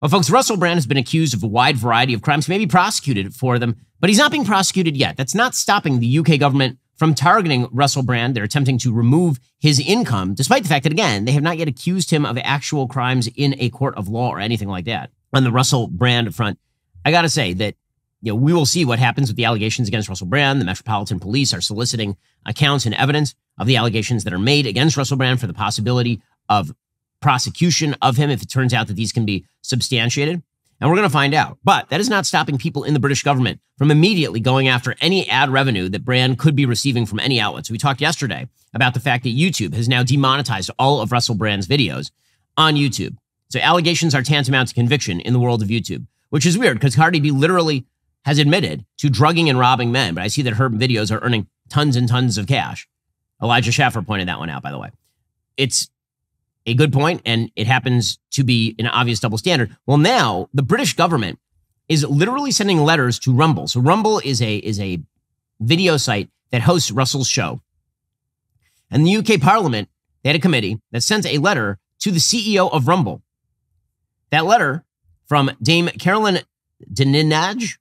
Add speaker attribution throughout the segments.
Speaker 1: Well, folks, Russell Brand has been accused of a wide variety of crimes, maybe prosecuted for them, but he's not being prosecuted yet. That's not stopping the UK government from targeting Russell Brand. They're attempting to remove his income, despite the fact that, again, they have not yet accused him of actual crimes in a court of law or anything like that. On the Russell Brand front, I got to say that we will see what happens with the allegations against Russell Brand. The Metropolitan Police are soliciting accounts and evidence of the allegations that are made against Russell Brand for the possibility of prosecution of him if it turns out that these can be substantiated. And we're going to find out. But that is not stopping people in the British government from immediately going after any ad revenue that Brand could be receiving from any outlet. So we talked yesterday about the fact that YouTube has now demonetized all of Russell Brand's videos on YouTube. So allegations are tantamount to conviction in the world of YouTube, which is weird because Cardi B literally has admitted to drugging and robbing men. But I see that her videos are earning tons and tons of cash. Elijah Schaffer pointed that one out, by the way. It's a good point, and it happens to be an obvious double standard. Well, now the British government is literally sending letters to Rumble. So Rumble is a video site that hosts Russell's show. And the UK Parliament, they had a committee that sent a letter to the CEO of Rumble. That letter from Dame Carolyn Deninage,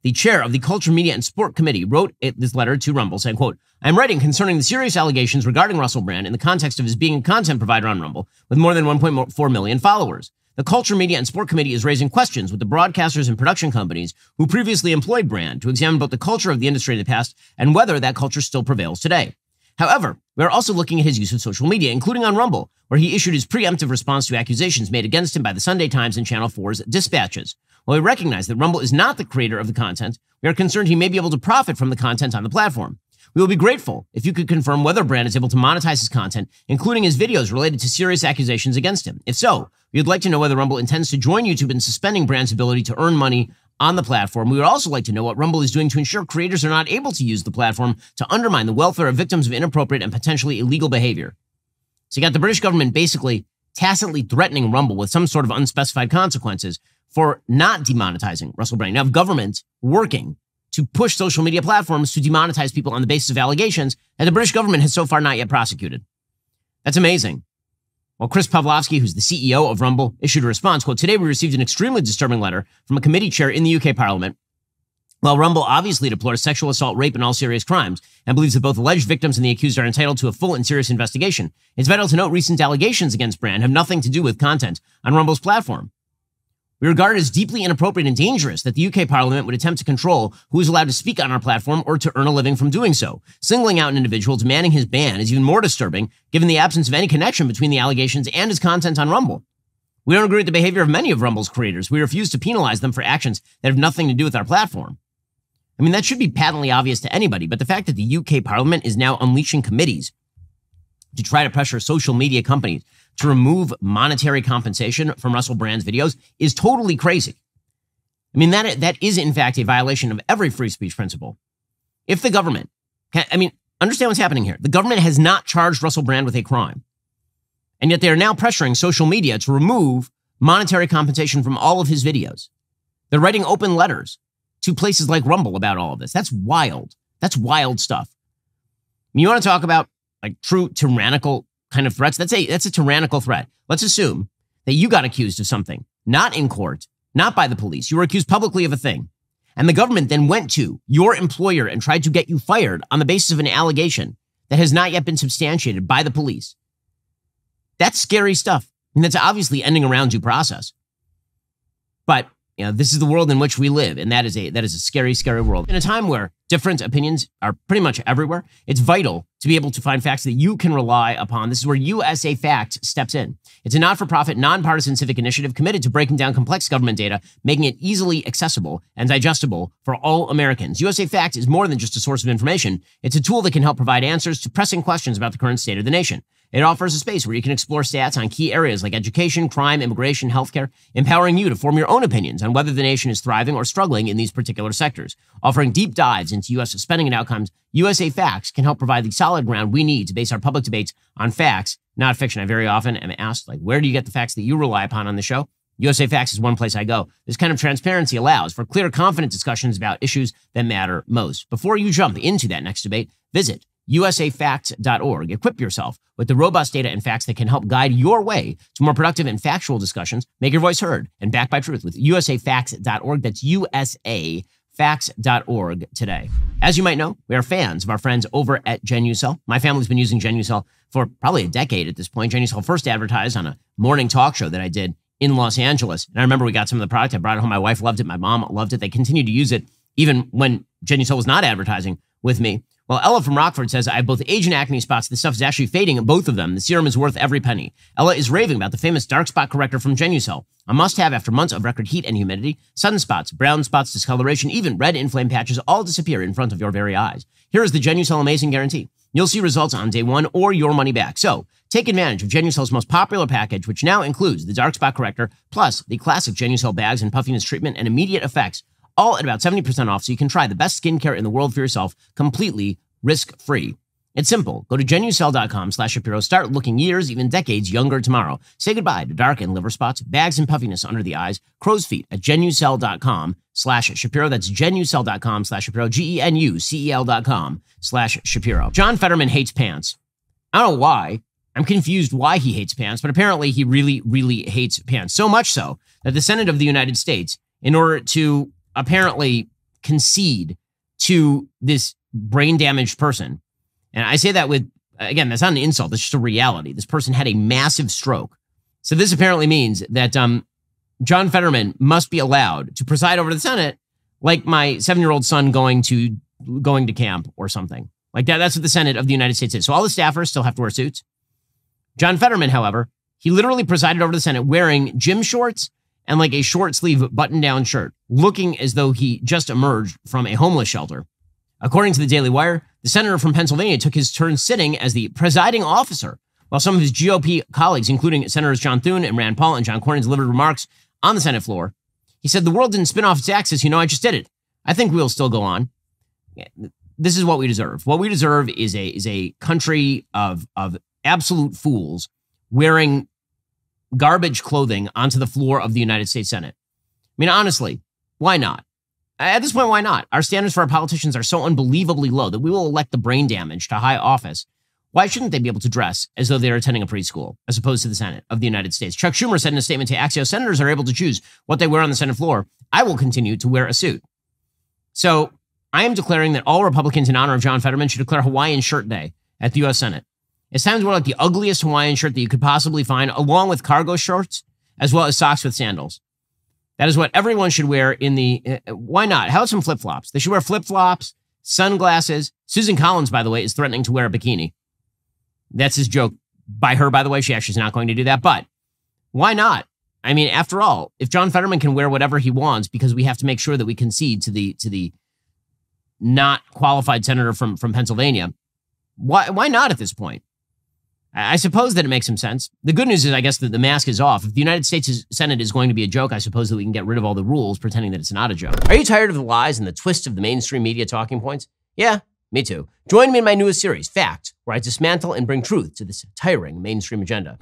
Speaker 1: the chair of the Culture, Media, and Sport Committee, wrote this letter to Rumble saying, quote, "I'm writing concerning the serious allegations regarding Russell Brand in the context of his being a content provider on Rumble with more than 1.4 million followers. The Culture, Media, and Sport Committee is raising questions with the broadcasters and production companies who previously employed Brand to examine both the culture of the industry in the past and whether that culture still prevails today. However, we are also looking at his use of social media, including on Rumble, where he issued his preemptive response to accusations made against him by the Sunday Times and Channel 4's dispatches. While we recognize that Rumble is not the creator of the content, we are concerned he may be able to profit from the content on the platform. We will be grateful if you could confirm whether Brand is able to monetize his content, including his videos related to serious accusations against him. If so, we would like to know whether Rumble intends to join YouTube in suspending Brand's ability to earn money on the platform. We would also like to know what Rumble is doing to ensure creators are not able to use the platform to undermine the welfare of victims of inappropriate and potentially illegal behavior." So you got the British government basically tacitly threatening Rumble with some sort of unspecified consequences for not demonetizing Russell Brand. Now, government working to push social media platforms to demonetize people on the basis of allegations, and the British government has so far not yet prosecuted. That's amazing. Well, Chris Pavlovsky, who's the CEO of Rumble, issued a response, quote, "Today we received an extremely disturbing letter from a committee chair in the UK Parliament. While Rumble obviously deplores sexual assault, rape, and all serious crimes, and believes that both alleged victims and the accused are entitled to a full and serious investigation, it's vital to note recent allegations against Brand have nothing to do with content on Rumble's platform. We regard it as deeply inappropriate and dangerous that the UK Parliament would attempt to control who is allowed to speak on our platform or to earn a living from doing so. Singling out an individual demanding his ban is even more disturbing given the absence of any connection between the allegations and his content on Rumble. We don't agree with the behavior of many of Rumble's creators. We refuse to penalize them for actions that have nothing to do with our platform." I mean, that should be patently obvious to anybody, but the fact that the UK Parliament is now unleashing committees to try to pressure social media companies to remove monetary compensation from Russell Brand's videos is totally crazy. I mean, that is, in fact, a violation of every free speech principle. If the government, understand what's happening here. The government has not charged Russell Brand with a crime, and yet they are now pressuring social media to remove monetary compensation from all of his videos. They're writing open letters to places like Rumble about all of this. That's wild. That's wild stuff. You want to talk about like true tyrannical kind of threats? That's a tyrannical threat. Let's assume that you got accused of something, not in court, not by the police. You were accused publicly of a thing. And the government then went to your employer and tried to get you fired on the basis of an allegation that has not yet been substantiated by the police. That's scary stuff. I mean, that's obviously ending around due process. But this is the world in which we live, and that is a scary, scary world. In a time where different opinions are pretty much everywhere, it's vital to be able to find facts that you can rely upon. This is where USA Facts steps in. It's a not-for-profit, nonpartisan civic initiative committed to breaking down complex government data, making it easily accessible and digestible for all Americans. USA Facts is more than just a source of information. It's a tool that can help provide answers to pressing questions about the current state of the nation. It offers a space where you can explore stats on key areas like education, crime, immigration, healthcare, empowering you to form your own opinions on whether the nation is thriving or struggling in these particular sectors. Offering deep dives into U.S. spending and outcomes, USA Facts can help provide the solid ground we need to base our public debates on facts, not fiction. I very often am asked, where do you get the facts that you rely upon on the show? USA Facts is one place I go. This kind of transparency allows for clear, confident discussions about issues that matter most. Before you jump into that next debate, visit usafacts.org. Equip yourself with the robust data and facts that can help guide your way to more productive and factual discussions. Make your voice heard and backed by truth with usafacts.org. That's usafacts.org today. As you might know, we are fans of our friends over at Genucel. My family's been using Genucel for probably a decade at this point. Genucel first advertised on a morning talk show that I did in Los Angeles. And I remember we got some of the product. I brought it home. My wife loved it. My mom loved it. They continued to use it even when Genucel was not advertising with me. Well, Ella from Rockford says, I have both age and acne spots. This stuff is actually fading in both of them. The serum is worth every penny. Ella is raving about the famous dark spot corrector from Genucel. A must-have after months of record heat and humidity. Sudden spots, brown spots, discoloration, even red inflamed patches all disappear in front of your very eyes. Here is the Genucel Amazing Guarantee. You'll see results on day one or your money back. So take advantage of Genucel's most popular package, which now includes the dark spot corrector, plus the classic Genucel bags and puffiness treatment and immediate effects, all at about 70% off, so you can try the best skincare in the world for yourself, completely risk-free. It's simple. Go to Genucel.com/Shapiro. Start looking years, even decades younger tomorrow. Say goodbye to dark and liver spots, bags and puffiness under the eyes, crow's feet at Genucel.com/Shapiro. That's Genucel.com/Shapiro. GENUCEL.com/Shapiro. John Fetterman hates pants. I don't know why. I'm confused why he hates pants, but apparently he really, really hates pants. So much so that the Senate of the United States, in order to apparently concede to this brain-damaged person, and I say that with, again, that's not an insult. That's just a reality. This person had a massive stroke. So this apparently means that John Fetterman must be allowed to preside over the Senate like my 7-year-old son going to camp or something. Like that. That's what the Senate of the United States is. So all the staffers still have to wear suits. John Fetterman, however, he literally presided over the Senate wearing gym shorts and like a short sleeve button-down shirt, looking as though he just emerged from a homeless shelter. According to the Daily Wire, the senator from Pennsylvania took his turn sitting as the presiding officer, while some of his GOP colleagues, including Senators John Thune and Rand Paul and John Cornyn, delivered remarks on the Senate floor. He said, the world didn't spin off its axis. I just did it. I think we'll still go on. This is what we deserve. What we deserve is a country of absolute fools wearing garbage clothing onto the floor of the United States Senate. I mean, honestly, why not? At this point, why not? Our standards for our politicians are so unbelievably low that we will elect the brain damaged to high office. Why shouldn't they be able to dress as though they're attending a preschool, as opposed to the Senate of the United States? Chuck Schumer said in a statement to Axios, senators are able to choose what they wear on the Senate floor. I will continue to wear a suit. So I am declaring that all Republicans in honor of John Fetterman should declare Hawaiian Shirt Day at the U.S. Senate. It's time to wear like the ugliest Hawaiian shirt that you could possibly find, along with cargo shorts, as well as socks with sandals. That is what everyone should wear in the, why not? How about some flip-flops? They should wear flip-flops, sunglasses. Susan Collins, by the way, is threatening to wear a bikini. That's his joke by her, by the way. She actually is not going to do that, but why not? I mean, after all, if John Fetterman can wear whatever he wants because we have to make sure that we concede to the not qualified senator from Pennsylvania, why not at this point? I suppose that it makes some sense. The good news is, I guess, that the mask is off. If the United States Senate is going to be a joke, I suppose that we can get rid of all the rules pretending that it's not a joke. Are you tired of the lies and the twists of the mainstream media talking points? Yeah, me too. Join me in my newest series, Fact, where I dismantle and bring truth to this tiring mainstream agenda.